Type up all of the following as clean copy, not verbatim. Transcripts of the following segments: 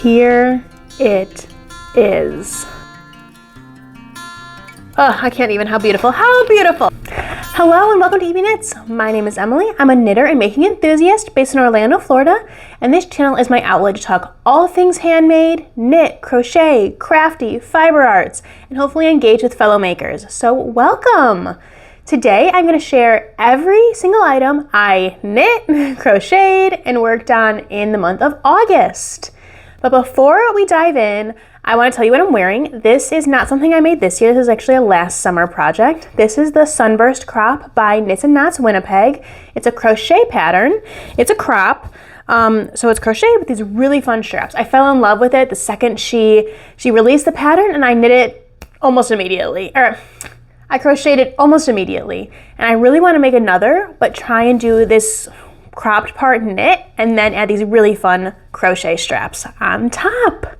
here it is. Oh, I can't even, how beautiful, how beautiful. Hello and welcome to EB Knits. My name is Emily. I'm a knitter and making enthusiast based in Orlando, Florida, and this channel is my outlet to talk all things handmade, knit, crochet, crafty, fiber arts, and hopefully engage with fellow makers. So welcome. Today I'm going to share every single item I knit, crocheted, and worked on in the month of August. But before we dive in, I want to tell you what I'm wearing. This is not something I made this year. This is actually a last summer project. This is the Sunburst crop by KnitsNKnots Winnipeg. It's a crochet pattern. It's a crop. So it's crocheted with these really fun straps. I fell in love with it the second she released the pattern, and I knit it almost immediately. I crocheted it almost immediately. And I really want to make another, but try and do this cropped part knit and then add these really fun crochet straps on top.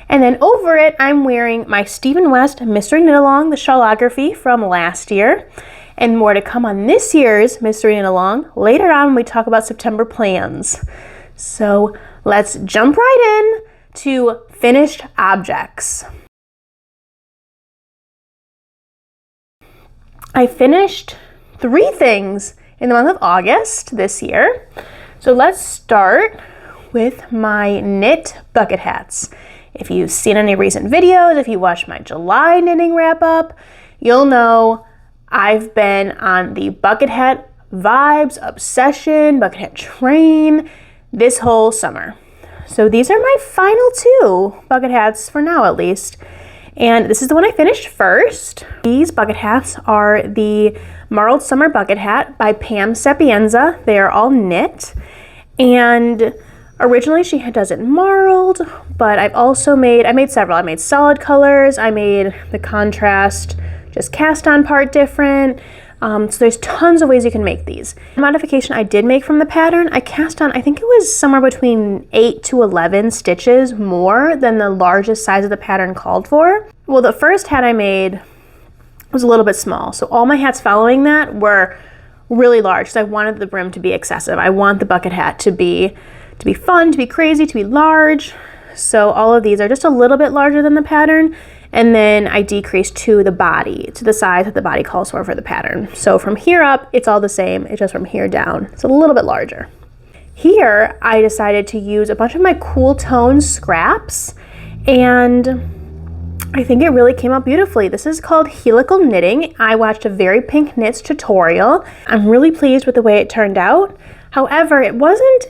And then over it, I'm wearing my Stephen West Mystery Knit Along, the shawlography from last year. And more to come on this year's Mystery Knit Along later on when we talk about September plans. So let's jump right in to finished objects. I finished 3 things in the month of August this year. So let's start with my knit bucket hats. If you've seen any recent videos, if you watched my July knitting wrap up, you'll know I've been on the bucket hat vibes, obsession, bucket hat train this whole summer. So these are my final 2 bucket hats for now at least. And this is the one I finished first. These bucket hats are the Marled Summer Bucket Hat by Pam Sapienza. They are all knit. And originally she does it marled, but I made several. I made solid colors, I made the contrast, just cast on part different. So there's tons of ways you can make these. The modification I did make from the pattern, I cast on, I think it was somewhere between 8 to 11 stitches more than the largest size of the pattern called for. Well, the first hat I made was a little bit small. So all my hats following that were really large because I wanted the brim to be excessive. I want the bucket hat to be fun, to be crazy, to be large. So all of these are just a little bit larger than the pattern. And then I decreased to the body, to the size that the body calls for the pattern. So from here up, it's all the same. It's just from here down. It's a little bit larger. Here, I decided to use a bunch of my cool tone scraps, and I think it really came out beautifully. This is called helical knitting. I watched a Very Pink Knits tutorial. I'm really pleased with the way it turned out. However, it wasn't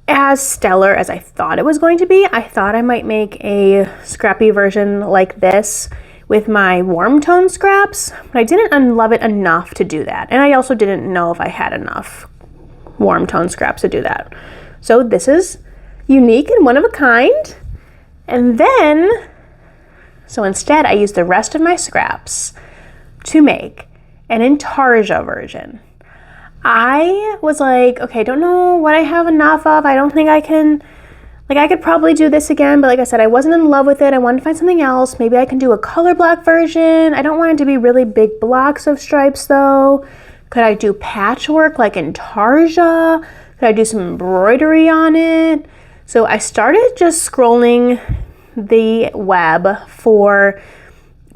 as stellar as I thought it was going to be. I thought I might make a scrappy version like this with my warm tone scraps, but I didn't love it enough to do that. And I also didn't know if I had enough warm tone scraps to do that. So this is unique and one of a kind. And then, so instead I used the rest of my scraps to make an intarsia version. I was like, okay, don't know what I have enough of. I don't think I can, I could probably do this again, but like I said, I wasn't in love with it. I wanted to find something else. Maybe I can do a color block version. I don't want it to be really big blocks of stripes though. Could I do patchwork like intarsia? Could I do some embroidery on it? So I started just scrolling the web for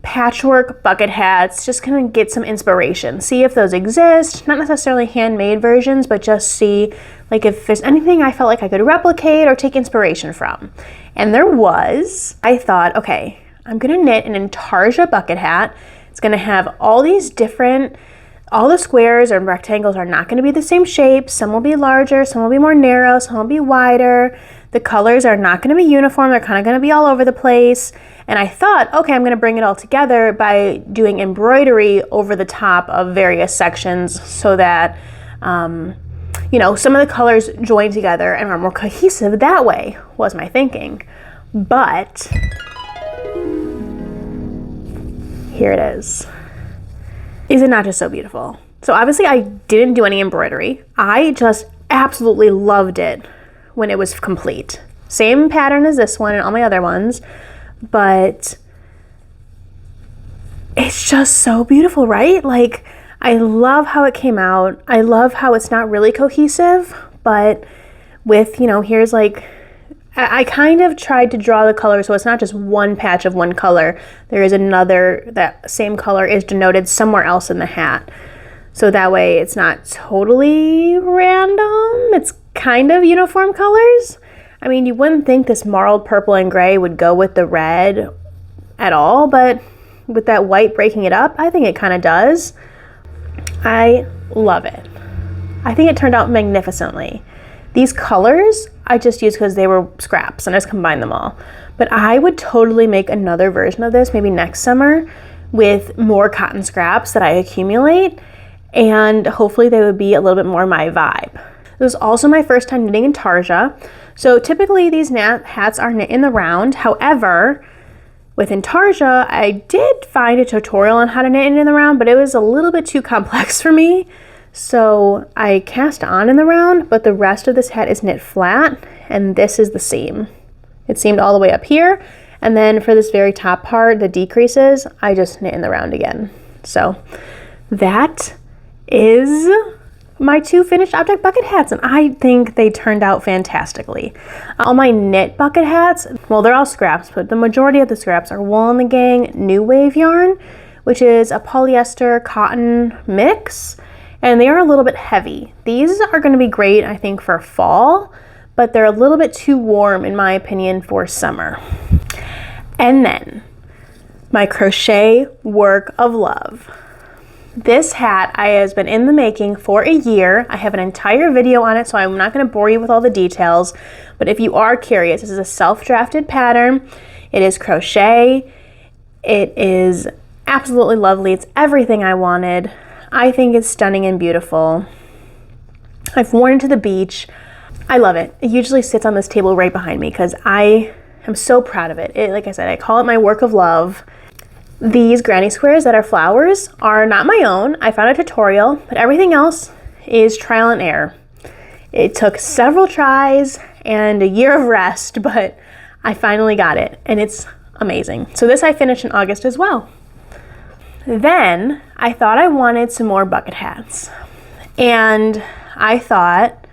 patchwork bucket hats, just kind of get some inspiration, see if those exist, not necessarily handmade versions, but just see if there's anything I felt like I could replicate or take inspiration from. And there was. I thought, okay, I'm gonna knit an intarsia bucket hat. It's gonna have all these different, all the squares or rectangles are not gonna be the same shape. Some will be larger, some will be more narrow, some will be wider. The colors are not gonna be uniform, they're kind of gonna be all over the place. And I thought, okay, I'm gonna bring it all together by doing embroidery over the top of various sections so that, some of the colors join together and are more cohesive that way, was my thinking. But here it is. Is it not just so beautiful? So obviously I didn't do any embroidery. I just absolutely loved it when it was complete. Same pattern as this one and all my other ones, but it's just so beautiful, right? I love how it came out. I love how it's not really cohesive, but with, here's I kind of tried to draw the color so it's not just one patch of one color. There is another, that same color is denoted somewhere else in the hat. So that way it's not totally random. It's kind of uniform colors. I mean, you wouldn't think this marled purple and gray would go with the red at all, but with that white breaking it up, I think it kind of does. I love it. I think it turned out magnificently. These colors I just used because they were scraps and I just combined them all. But I would totally make another version of this maybe next summer with more cotton scraps that I accumulate, and hopefully they would be a little bit more my vibe. This was also my first time knitting in Tarja. So typically these hats are knit in the round. However, with Tarja, I did find a tutorial on how to knit in the round, but it was a little bit too complex for me. So I cast on in the round, but the rest of this hat is knit flat, and this is the seam. It seamed all the way up here, and then for this very top part, the decreases, I just knit in the round again. So that is my 2 finished object bucket hats, and I think they turned out fantastically. All my knit bucket hats, well, they're all scraps, but the majority of the scraps are Wool and the Gang New Wave yarn, which is a polyester cotton mix, and they are a little bit heavy. These are going to be great, I think, for fall, but they're a little bit too warm, in my opinion, for summer. And then my crochet work of love. This hat has been in the making for a year. I have an entire video on it, so I'm not going to bore you with all the details, but if you are curious, this is a self-drafted pattern. It is crochet. It is absolutely lovely. It's everything I wanted. I think it's stunning and beautiful. I've worn it to the beach. I love it. It usually sits on this table right behind me because I am so proud of it. Like I said, I call it my work of love. These granny squares that are flowers are not my own. I found a tutorial, but everything else is trial and error. It took several tries and a year of rest, but I finally got it, and it's amazing. So this I finished in August as well. Then I thought I wanted some more bucket hats, and I thought,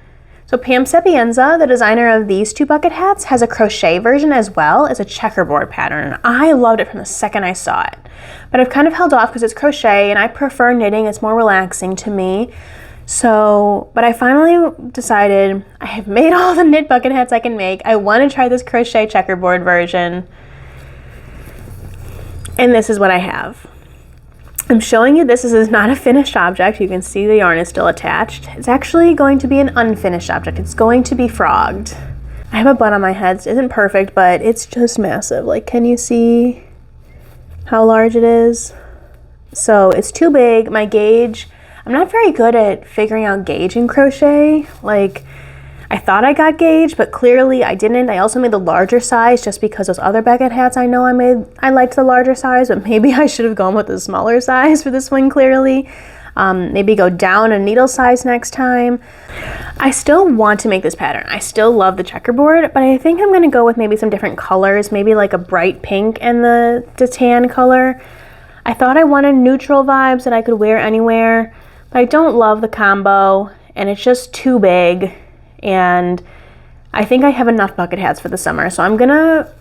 so Pam Sapienza, the designer of these 2 bucket hats, has a crochet version as well as a checkerboard pattern, and I loved it from the second I saw it. But I've kind of held off because it's crochet and I prefer knitting. It's more relaxing to me. So, but I finally decided I have made all the knit bucket hats I can make. I want to try this crochet checkerboard version, and this is what I have. I'm showing you this is not a finished object. You can see the yarn is still attached. It's actually going to be an unfinished object. It's going to be frogged. I have a bun on my head. It isn't perfect, but it's just massive. Like, can you see how large it is? So it's too big. My gauge, I'm not very good at figuring out gauge in crochet. Like, I thought I got gauge, but clearly I didn't. I also made the larger size just because those other bucket hats I know I liked the larger size, but maybe I should have gone with the smaller size for this one clearly. Maybe go down a needle size next time. I still want to make this pattern. I still love the checkerboard, but I think I'm going to go with maybe some different colors, maybe like a bright pink and the tan color. I thought I wanted neutral vibes that I could wear anywhere, but I don't love the combo, and it's just too big. And I think I have enough bucket hats for the summer, so I'm gonna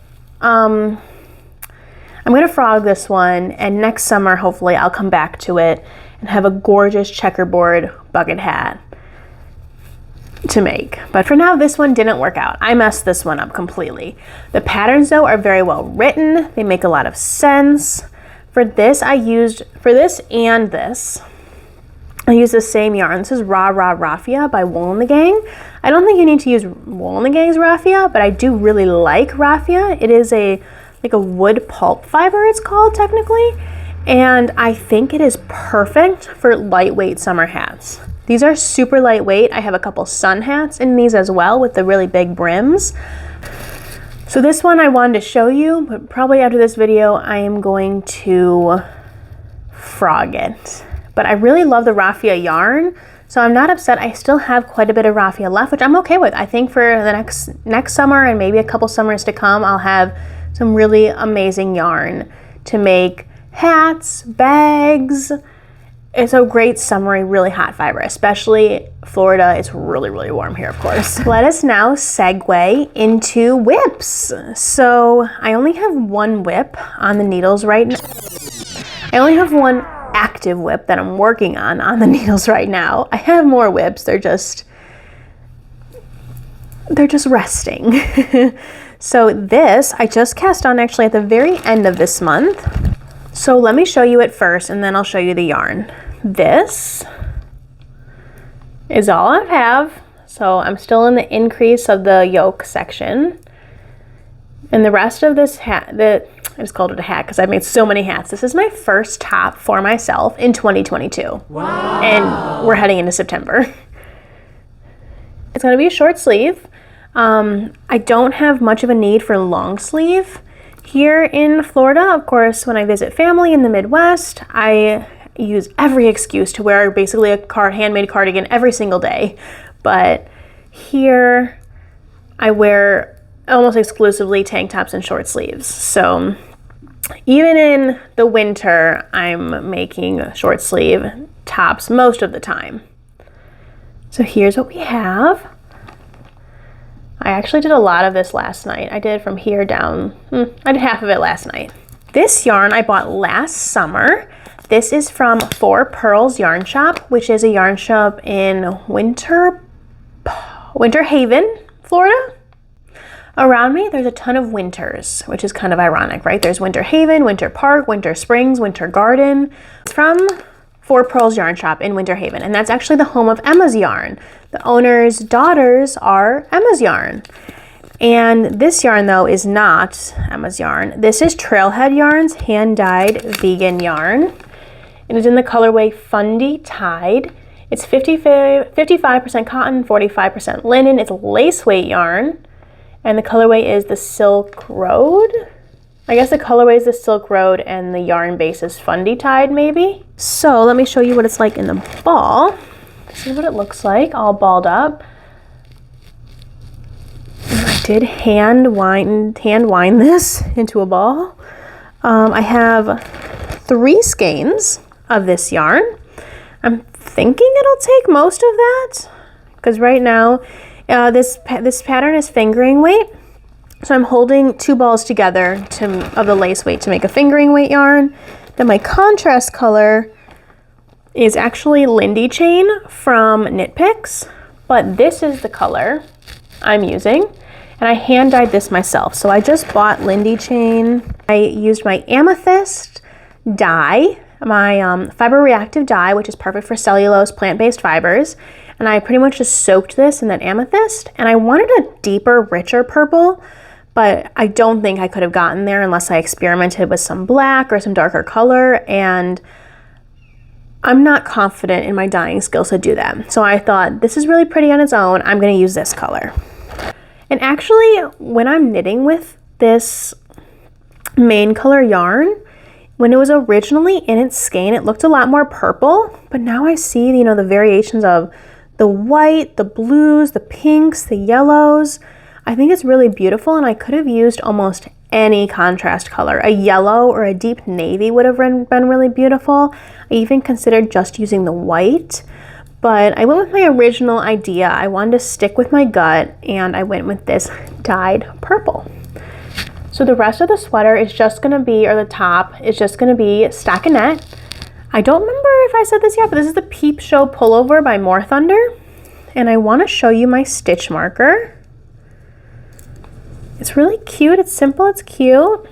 frog this one, and next summer hopefully I'll come back to it and have a gorgeous checkerboard bucket hat to make. But for now, this one didn't work out. I messed this one up completely. The patterns though are very well written. They make a lot of sense. For this I used the same yarn. This is Rah Rah Raffia by Wool and the Gang. I don't think you need to use Wool and the Gang's raffia, but I do really like raffia. It is like a wood pulp fiber, it's called technically, and I think it is perfect for lightweight summer hats. These are super lightweight. I have a couple sun hats in these as well with the really big brims. So this one I wanted to show you, but probably after this video I am going to frog it. But I really love the raffia yarn, so I'm not upset. I still have quite a bit of raffia left, which I'm okay with. I think for the next summer and maybe a couple summers to come, I'll have some really amazing yarn to make hats, bags, it's a great summery, really hot fiber, especially Florida. It's really, really warm here, of course. Let us now segue into whips. So I only have one whip on the needles right now. I only have one active whip that I'm working on the needles right now. I have more whips, they're just resting. So this, I just cast on actually at the very end of this month. So let me show you it first and then I'll show you the yarn. This is all I have. So I'm still in the increase of the yoke section. And the rest of this hat, I just called it a hat because I've made so many hats. This is my first top for myself in 2022. Wow. And we're heading into September. It's gonna be a short sleeve. I don't have much of a need for long sleeve here in Florida. Of course, when I visit family in the Midwest, I use every excuse to wear basically a handmade cardigan every single day. But here I wear almost exclusively tank tops and short sleeves. So even in the winter, I'm making short sleeve tops most of the time. So here's what we have. I actually did a lot of this last night. I did from here down, I did half of it last night. This yarn I bought last summer. This is from 4 Pearls Yarn Shop, which is a yarn shop in Winter Haven, Florida. Around me, there's a ton of winters, which is kind of ironic, right? There's Winter Haven, Winter Park, Winter Springs, Winter Garden. It's from 4 Pearls Yarn Shop in Winter Haven, and that's actually the home of Emma's Yarn. The owner's daughters are Emma's Yarn. And this yarn, though, is not Emma's Yarn. This is Trailhead Yarn's hand-dyed vegan yarn. It is in the colorway Fundy Tide. It's 55% cotton, 45% linen. It's lace weight yarn. And the colorway is the Silk Road. I guess the colorway is the Silk Road and the yarn base is Fundy Tide, maybe. So let me show you what it's like in the ball. This is what it looks like, all balled up. And I did hand wind this into a ball. I have 3 skeins of this yarn. I'm thinking it'll take most of that because right now this pattern is fingering weight. So I'm holding 2 balls together of the lace weight to make a fingering weight yarn. Then my contrast color is actually Lindy Chain from Knit Picks, but this is the color I'm using, and I hand dyed this myself. So I just bought Lindy Chain. I used my amethyst dye, my fiber reactive dye, which is perfect for cellulose plant-based fibers, and I pretty much just soaked this in that amethyst, and I wanted a deeper, richer purple, but I don't think I could have gotten there unless I experimented with some black or some darker color, and I'm not confident in my dyeing skills to do that. So I thought, this is really pretty on its own. I'm gonna use this color. And actually, when I'm knitting with this main color yarn, when it was originally in its skein, it looked a lot more purple, but now I see, the variations of the white, the blues, the pinks, the yellows. I think it's really beautiful, and I could have used almost any contrast color. A yellow or a deep navy would have been really beautiful. I even considered just using the white, but I went with my original idea. I wanted to stick with my gut, and I went with this dyed purple. So the rest of the sweater is just gonna be, or the top is just gonna be stockinette. I don't remember if I said this yet, but this is the Peep Show pullover by More Thunder, and I wanna show you my stitch marker. It's really cute, it's simple, it's cute.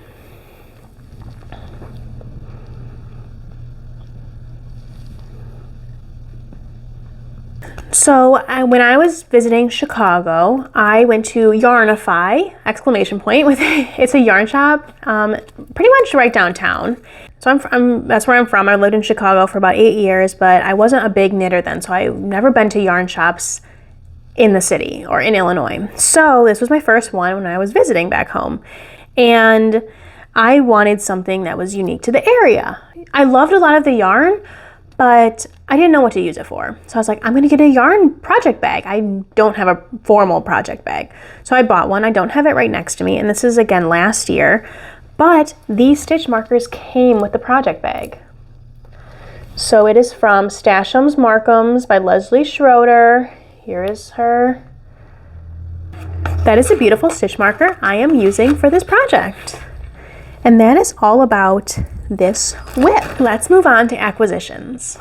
So when I was visiting Chicago, I went to Yarnify, ! It's a yarn shop pretty much right downtown. So that's where I'm from. I lived in Chicago for about 8 years, but I wasn't a big knitter then, so I've never been to yarn shops in the city or in Illinois. So this was my first one when I was visiting back home. And I wanted something that was unique to the area. I loved a lot of the yarn, but I didn't know what to use it for. So I was like, I'm gonna get a yarn project bag. I don't have a formal project bag. So I bought one. I don't have it right next to me. And this is again last year, but these stitch markers came with the project bag. So it is from Stashums Markums by Leslie Schroeder. Here is her. That is a beautiful stitch marker I am using for this project. And that is all about this whip. Let's move on to acquisitions.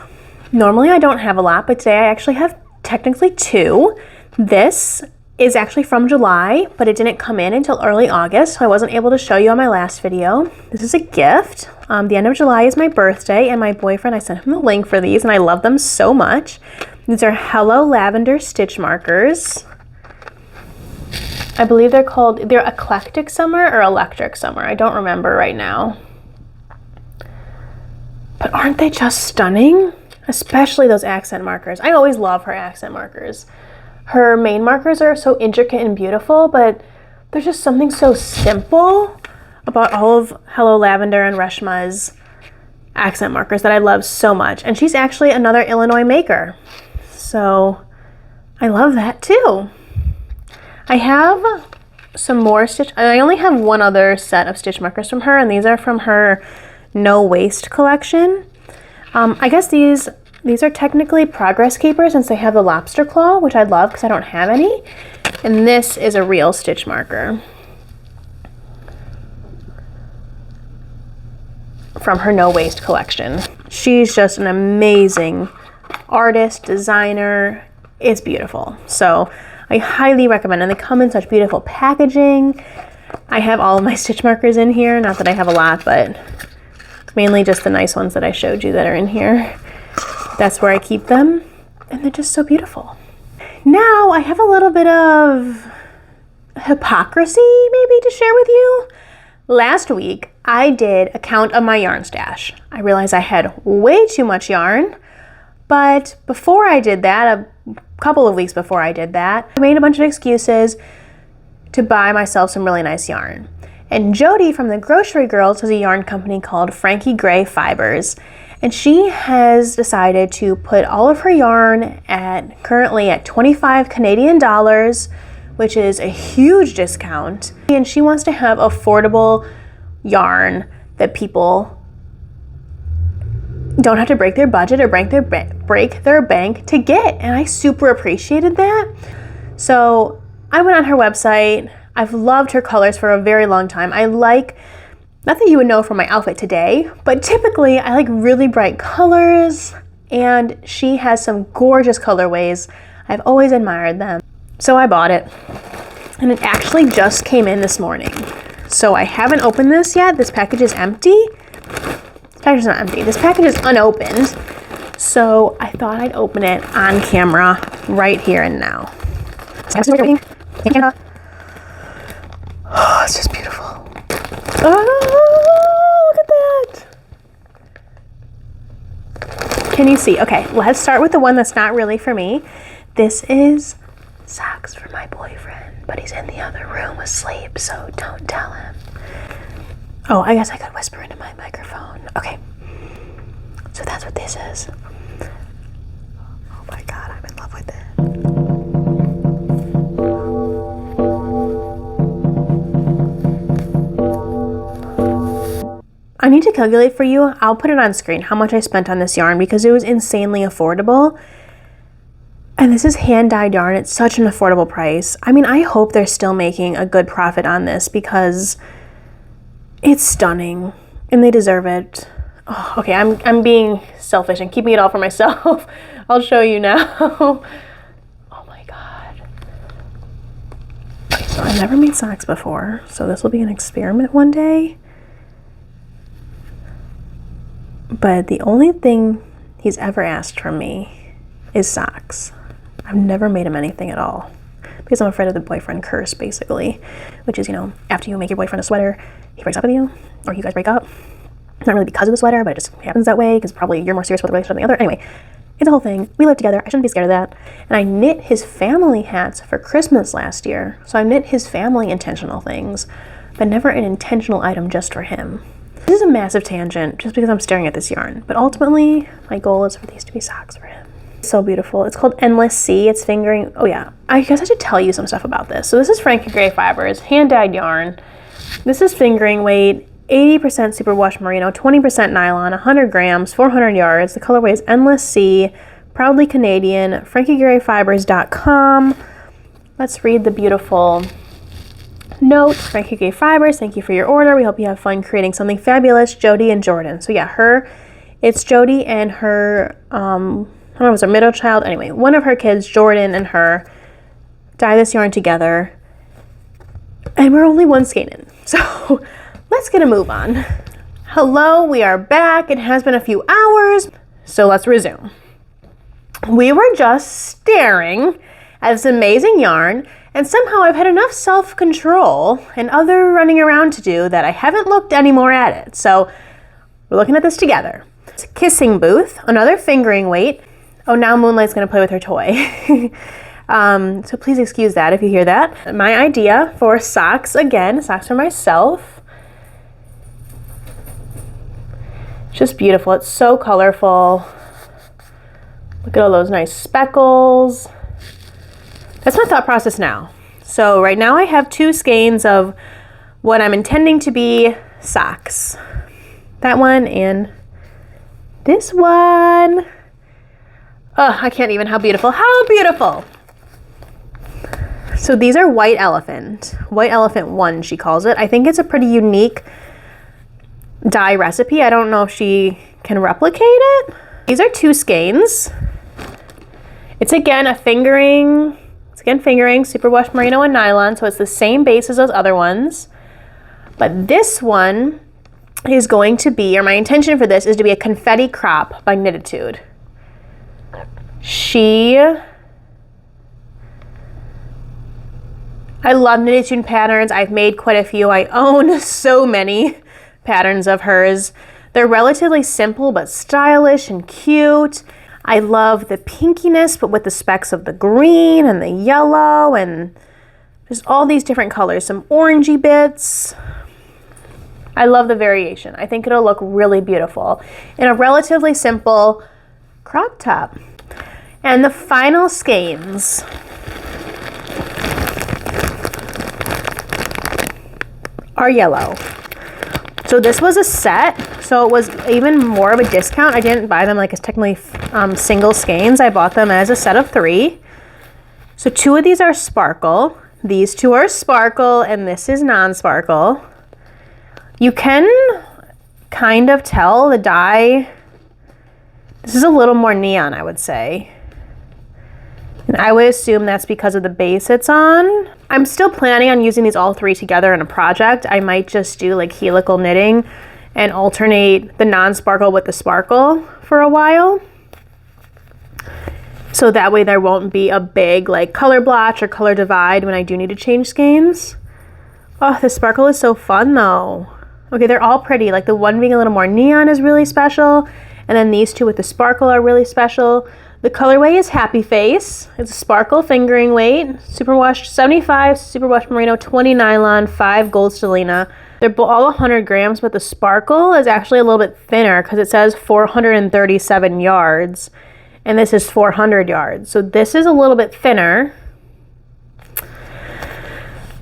Normally I don't have a lot, but today I actually have technically two. This is actually from July, but it didn't come in until early August, so I wasn't able to show you on my last video. This is a gift. The end of July is my birthday, and my boyfriend, I sent him the link for these, and I love them so much. These are Hello Lavender stitch markers. I believe they're Eclectic Summer or Electric Summer. I don't remember right now. But aren't they just stunning? Especially those accent markers. I always love her accent markers. Her main markers are so intricate and beautiful, but there's just something so simple about all of Hello Lavender and Reshma's accent markers that I love so much. And she's actually another Illinois maker. So I love that too. I have some more I only have one other set of stitch markers from her, and these are from her No Waste collection. I guess these are technically progress keepers since they have the lobster claw, which I love because I don't have any. And this is a real stitch marker from her No Waste collection. She's just an amazing artist, designer. It's beautiful. So I highly recommend, and they come in such beautiful packaging. I have all of my stitch markers in here. Not that I have a lot, but mainly just the nice ones that I showed you that are in here. That's where I keep them, and they're just so beautiful. Now I have a little bit of hypocrisy maybe to share with you. Last week I did a count of my yarn stash. I realized I had way too much yarn, but before I did that, a couple of weeks before I did that, I made a bunch of excuses to buy myself some really nice yarn. And Jody from the Grocery Girls has a yarn company called Frankie Gray Fibers, and she has decided to put all of her yarn currently at 25 Canadian dollars, which is a huge discount. And she wants to have affordable yarn that people don't have to break their budget or break their bank to get. And I super appreciated that. So I went on her website. I've loved her colors for a very long time. Not that you would know from my outfit today, but typically I like really bright colors, and she has some gorgeous colorways. I've always admired them. So I bought it, and it actually just came in this morning. So I haven't opened this yet. This package is empty. This package is not empty. This package is unopened. So I thought I'd open it on camera right here and now. Oh, it's just beautiful. Oh, look at that. Can you see? Okay, let's start with the one that's not really for me. This is socks for my boyfriend, but he's in the other room asleep, so don't tell him. Oh, I guess I could whisper into my microphone. Okay, so that's what this is. Oh my God, I'm in love with it. I need to calculate for you. I'll put it on screen how much I spent on this yarn because it was insanely affordable. And this is hand-dyed yarn. It's such an affordable price. I mean, I hope they're still making a good profit on this because it's stunning and they deserve it. Oh, okay, I'm being selfish and keeping it all for myself. I'll show you now. Oh my God. Okay, so I've never made socks before, so this will be an experiment one day. But the only thing he's ever asked from me is socks. I've never made him anything at all because I'm afraid of the boyfriend curse, basically, which is, you know, after you make your boyfriend a sweater, he breaks up with you, or you guys break up. Not really because of the sweater, but it just happens that way because probably you're more serious with the relationship than the other. Anyway, it's a whole thing. We live together. I shouldn't be scared of that. And I knit his family hats for Christmas last year. So I knit his family intentional things, but never an intentional item just for him. This is a massive tangent just because I'm staring at this yarn, but ultimately my goal is for these to be socks for him. It's so beautiful. It's called Endless Sea. It's fingering, oh yeah, I guess I should tell you some stuff about this. So this is Frankie Gray Fibers, hand-dyed yarn. This is fingering weight. 80% superwash merino, 20% nylon, 100 grams, 400 yards. The colorway is Endless Sea, proudly Canadian, FrankieGrayFibers.com. Let's read the beautiful notes. Frankie Gray Fibers, thank you for your order. We hope you have fun creating something fabulous. Jody and Jordan. So yeah, it's Jody and her, I don't know if it was her middle child. Anyway, one of her kids, Jordan, and her dye this yarn together. And we're only one skein in. So let's get a move on. Hello, we are back. It has been a few hours, so let's resume. We were just staring at this amazing yarn, and somehow I've had enough self-control and other running around to do that I haven't looked anymore at it. So we're looking at this together. It's Kissing Booth, another fingering weight. Oh, now Moonlight's gonna play with her toy. So please excuse that if you hear that. My idea for socks, again, socks for myself. Just beautiful, it's so colorful. Look at all those nice speckles. That's my thought process now. So right now I have 2 skeins of what I'm intending to be socks. That one and this one. Oh, I can't even, how beautiful, how beautiful. So these are White Elephant 1, she calls it. I think it's a pretty unique dye recipe. I don't know if she can replicate it. These are 2 skeins. It's again a fingering, superwash merino and nylon, so it's the same base as those other ones. But this one is going to be, or my intention for this is to be a confetti crop by Knititude. I love Knititude patterns. I've made quite a few. I own so many patterns of hers. They're relatively simple but stylish and cute. I love the pinkiness, but with the specks of the green and the yellow and just all these different colors, some orangey bits. I love the variation. I think it'll look really beautiful in a relatively simple crop top. And the final skeins are yellow. So this was a set, so it was even more of a discount. I didn't buy them like as technically single skeins. I bought them as a set of 3. So 2 of these are sparkle. These 2 are sparkle, and this is non-sparkle. You can kind of tell the dye. This is a little more neon, I would say. And I would assume that's because of the base it's on. I'm still planning on using these all 3 together in a project. I might just do like helical knitting and alternate the non-sparkle with the sparkle for a while. So that way there won't be a big like color blotch or color divide when I do need to change skeins. Oh, the sparkle is so fun though. Okay, they're all pretty. Like the one being a little more neon is really special. And then these 2 with the sparkle are really special. The colorway is Happy Face. It's a sparkle fingering weight. Superwash 75, superwash merino, 20 nylon, 5 gold stellina. They're all 100 grams, but the sparkle is actually a little bit thinner because it says 437 yards. And this is 400 yards. So this is a little bit thinner.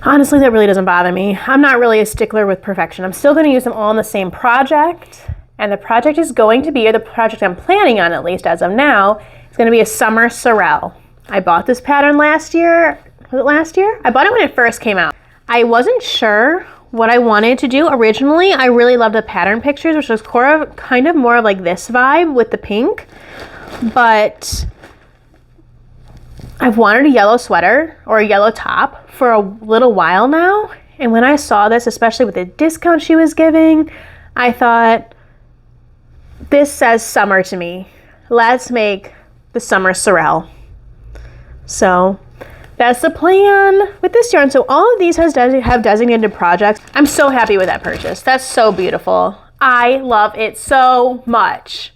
Honestly, that really doesn't bother me. I'm not really a stickler with perfection. I'm still going to use them all in the same project. And the project is going to be, or the project I'm planning on at least as of now, is going to be a summer sorrel. I bought this pattern last year. Was it last year? I bought it when it first came out. I wasn't sure what I wanted to do. Originally, I really loved the pattern pictures, which was kind of more of like this vibe with the pink. But I've wanted a yellow sweater or a yellow top for a little while now. And when I saw this, especially with the discount she was giving, I thought, this says summer to me. Let's make the summer sorrel. So that's the plan with this yarn. So all of these have designated projects. I'm so happy with that purchase. That's so beautiful. I love it so much.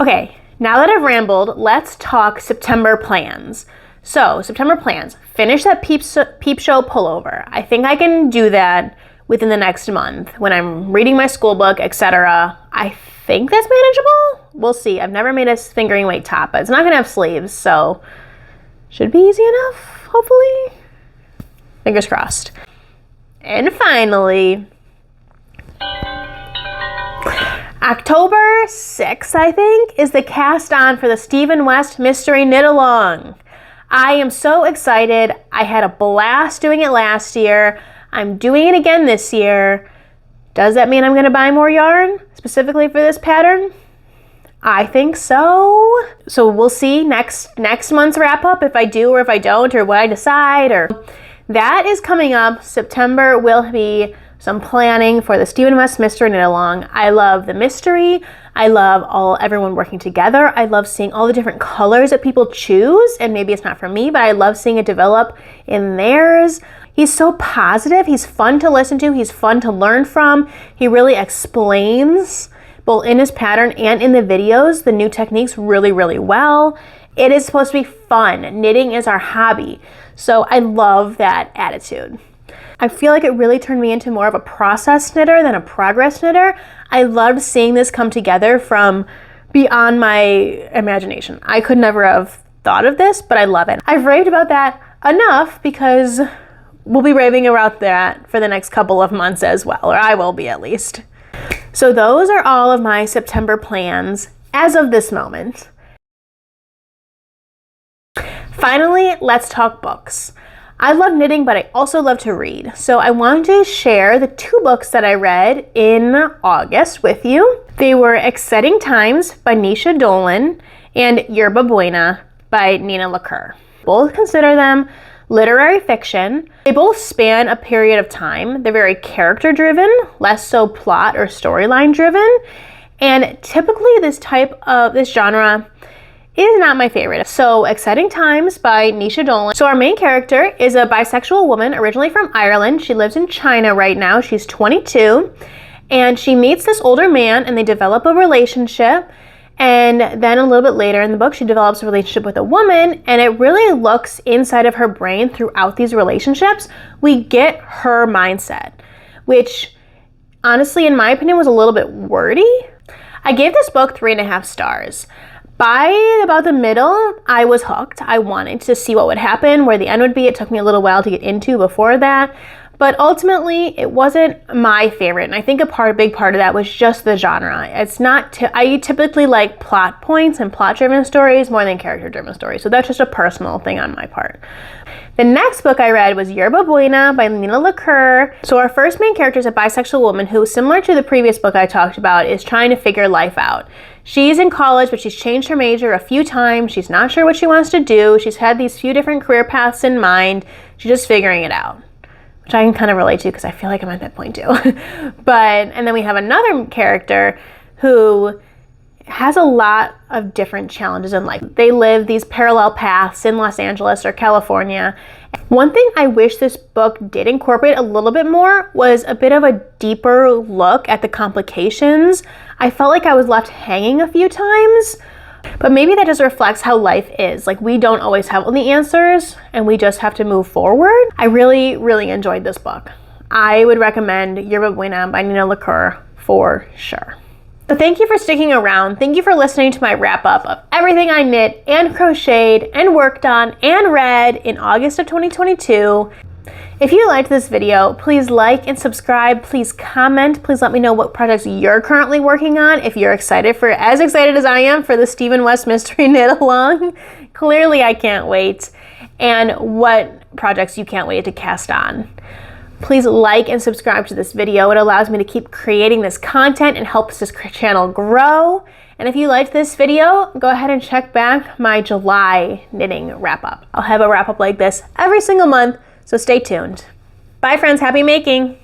Okay, now that I've rambled, let's talk September plans. So September plans, finish that Peep Show pullover. I think I can do that within the next month when I'm reading my school book, etc. I think that's manageable. We'll see. I've never made a fingering weight top, but it's not gonna have sleeves, so should be easy enough, hopefully. Fingers crossed. And finally, October 6th, I think, is the cast on for the Stephen West Mystery Knit Along. I am so excited. I had a blast doing it last year. I'm doing it again this year. Does that mean I'm going to buy more yarn specifically for this pattern? I think so. So we'll see next month's wrap up if I do or if I don't, or what I decide. Or that is coming up. September will be some planning for the Stephen West Mystery Knit Along. I love the mystery. I love everyone working together. I love seeing all the different colors that people choose, and maybe it's not for me, but I love seeing it develop in theirs. He's so positive. He's fun to listen to. He's fun to learn from. He really explains, both in his pattern and in the videos, the new techniques really, really well. It is supposed to be fun. Knitting is our hobby. So I love that attitude. I feel like it really turned me into more of a process knitter than a progress knitter. I loved seeing this come together from beyond my imagination. I could never have thought of this, but I love it. I've raved about that enough because we'll be raving about that for the next couple of months as well, or I will be at least. So those are all of my September plans as of this moment. Finally, let's talk books. I love knitting, but I also love to read. So I wanted to share the 2 books that I read in August with you. They were Exciting Times by Nisha Dolan and Yerba Buena by Nina LaCour. Both consider them literary fiction. They both span a period of time. They're very character driven, less so plot or storyline driven. And typically this genre is not my favorite. So Exciting Times by Nisha Dolan. So our main character is a bisexual woman originally from Ireland. She lives in China right now. She's 22 and she meets this older man and they develop a relationship. And then a little bit later in the book, she develops a relationship with a woman, and it really looks inside of her brain throughout these relationships. We get her mindset, which honestly, in my opinion, was a little bit wordy. I gave this book 3.5 stars. By about the middle, I was hooked. I wanted to see what would happen, where the end would be. It took me a little while to get into before that. But ultimately, it wasn't my favorite. And I think a big part of that was just the genre. It's not, I typically like plot points and plot-driven stories more than character-driven stories. So that's just a personal thing on my part. The next book I read was Yerba Buena by Nina LaCour. So our first main character is a bisexual woman who, similar to the previous book I talked about, is trying to figure life out. She's in college, but she's changed her major a few times. She's not sure what she wants to do. She's had these few different career paths in mind. She's just figuring it out, which I can kind of relate to because I feel like I'm at that point too. And then we have another character who has a lot of different challenges in life. They live these parallel paths in Los Angeles or California. One thing I wish this book did incorporate a little bit more was a bit of a deeper look at the complications. I felt like I was left hanging a few times, but maybe that just reflects how life is. Like, we don't always have all the answers and we just have to move forward. I really, really enjoyed this book. I would recommend Yerba Buena by Nina LaCour for sure. So thank you for sticking around. Thank you for listening to my wrap up of everything I knit and crocheted and worked on and read in August of 2022. If you liked this video, please like and subscribe. Please comment. Please let me know what projects you're currently working on. If you're as excited as I am for the Stephen West Mystery Knit Along. Clearly I can't wait. And what projects you can't wait to cast on. Please like and subscribe to this video. It allows me to keep creating this content and helps this channel grow. And if you liked this video, go ahead and check back my July knitting wrap up. I'll have a wrap up like this every single month, so stay tuned. Bye friends, happy making!